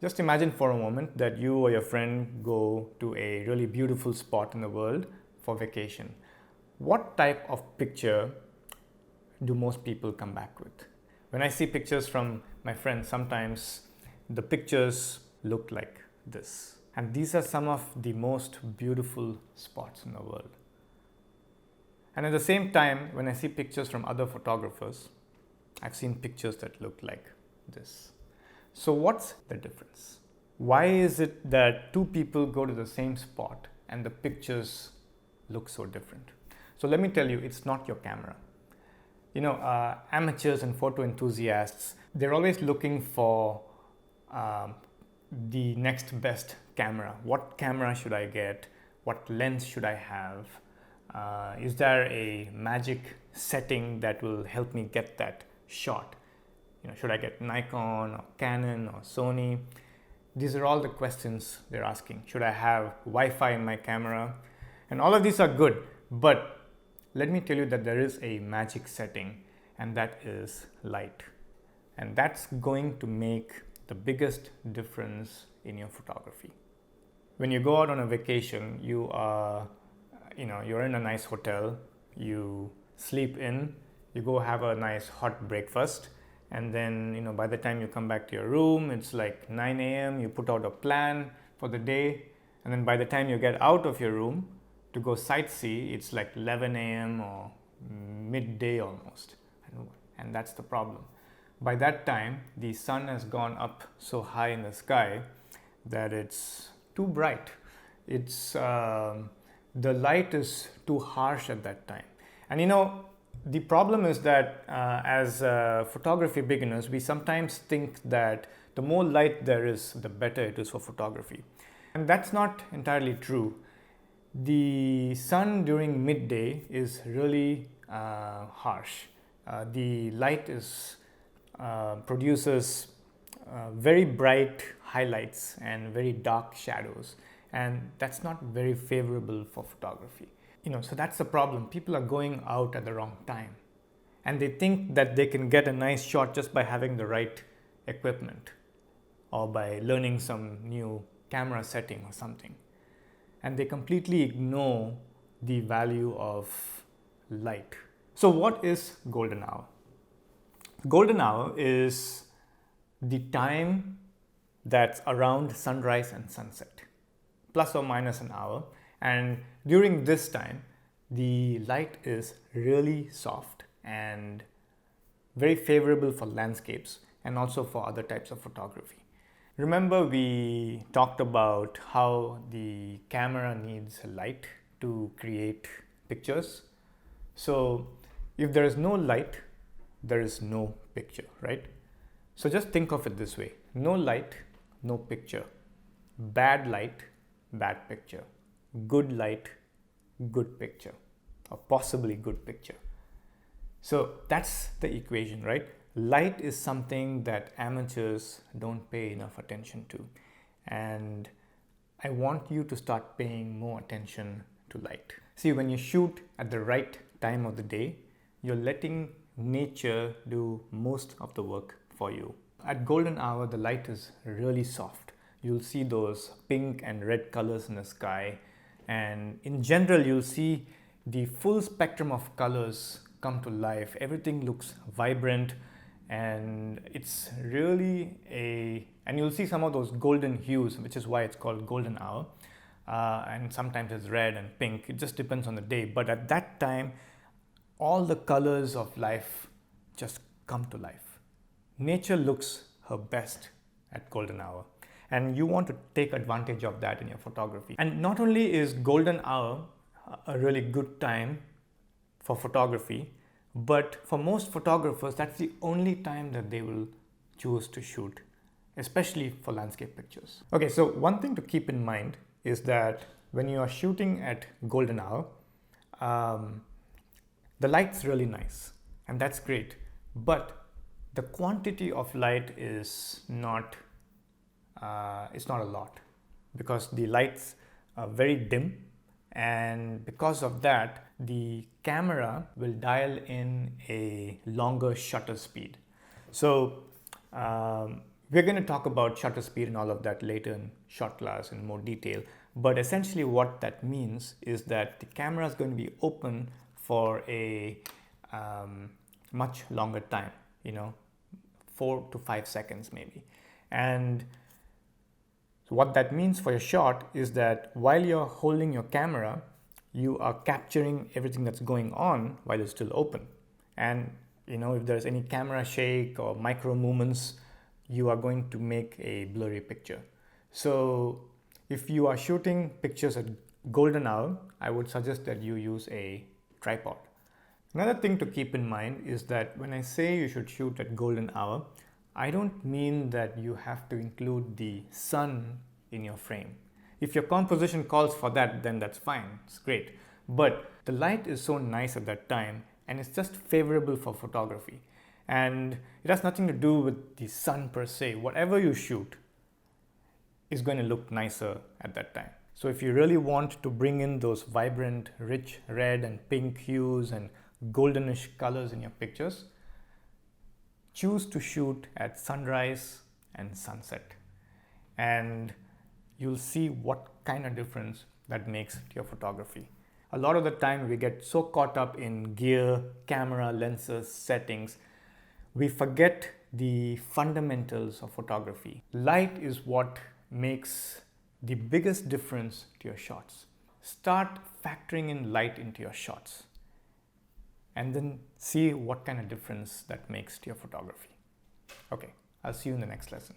Just imagine for a moment that you or your friend go to a really beautiful spot in the world for vacation. What type of picture do most people come back with? When I see pictures from my friends, sometimes the pictures look like this. And these are some of the most beautiful spots in the world. And at the same time, when I see pictures from other photographers, I've seen pictures that look like this. So what's the difference? Why is it that two people go to the same spot and the pictures look so different? So let me tell you, it's not your camera. Amateurs and photo enthusiasts, they're always looking for the next best camera. What camera should I get? What lens should I have? Is there a magic setting that will help me get that shot? Should I get Nikon or Canon or Sony? These are all the questions they're asking. Should I have Wi-Fi in my camera? And all of these are good, but let me tell you that there is a magic setting, and that is light. And that's going to make the biggest difference in your photography. When you go out on a vacation, you're in a nice hotel, you sleep in, you go have a nice hot breakfast, and then by the time you come back to your room, it's like 9 a.m. You put out a plan for the day, and then by the time you get out of your room to go sightsee, it's like 11 a.m. or midday almost. And that's the problem. By that time, the sun has gone up so high in the sky that it's too bright. The light is too harsh at that time. And the problem is that as photography beginners, we sometimes think that the more light there is, the better it is for photography. And that's not entirely true. The sun during midday is really harsh. The light produces very bright highlights and very dark shadows, and that's not very favorable for photography. So that's the problem. People are going out at the wrong time, and they think that they can get a nice shot just by having the right equipment or by learning some new camera setting or something. And they completely ignore the value of light. So what is golden hour? Golden hour is the time that's around sunrise and sunset, plus or minus an hour. And during this time, the light is really soft and very favorable for landscapes and also for other types of photography. Remember, we talked about how the camera needs light to create pictures. So if there is no light, there is no picture, right? So just think of it this way. No light, no picture. Bad light, bad picture. Good light, good picture, or possibly good picture. So that's the equation, right? Light is something that amateurs don't pay enough attention to. And I want you to start paying more attention to light. See, when you shoot at the right time of the day, you're letting nature do most of the work for you. At golden hour, the light is really soft. You'll see those pink and red colors in the sky. And in general, you'll see the full spectrum of colors come to life. Everything looks vibrant, and it's really and you'll see some of those golden hues, which is why it's called golden hour. And sometimes it's red and pink. It just depends on the day. But at that time, all the colors of life just come to life. Nature looks her best at golden hour. And you want to take advantage of that in your photography. And not only is golden hour a really good time for photography, but for most photographers, that's the only time that they will choose to shoot, especially for landscape pictures. Okay, so one thing to keep in mind is that when you are shooting at golden hour, the light's really nice, and that's great, but the quantity of light is not it's not a lot, because the lights are very dim, and because of that, the camera will dial in a longer shutter speed. So We're going to talk about shutter speed and all of that later in ShotClass in more detail. But essentially what that means is that the camera is going to be open for a much longer time, 4 to 5 seconds maybe. And so what that means for your shot is that while you're holding your camera, you are capturing everything that's going on while it's still open. And if there's any camera shake or micro movements, you are going to make a blurry picture. So if you are shooting pictures at golden hour, I would suggest that you use a tripod. Another thing to keep in mind is that when I say you should shoot at golden hour, I don't mean that you have to include the sun in your frame. If your composition calls for that, then that's fine, it's great. But the light is so nice at that time and it's just favorable for photography. And it has nothing to do with the sun per se. Whatever you shoot is going to look nicer at that time. So if you really want to bring in those vibrant, rich red and pink hues and goldenish colors in your pictures, choose to shoot at sunrise and sunset. And you'll see what kind of difference that makes to your photography. A lot of the time we get so caught up in gear, camera, lenses, settings, we forget the fundamentals of photography. Light is what makes the biggest difference to your shots. Start factoring in light into your shots and then see what kind of difference that makes to your photography. Okay, I'll see you in the next lesson.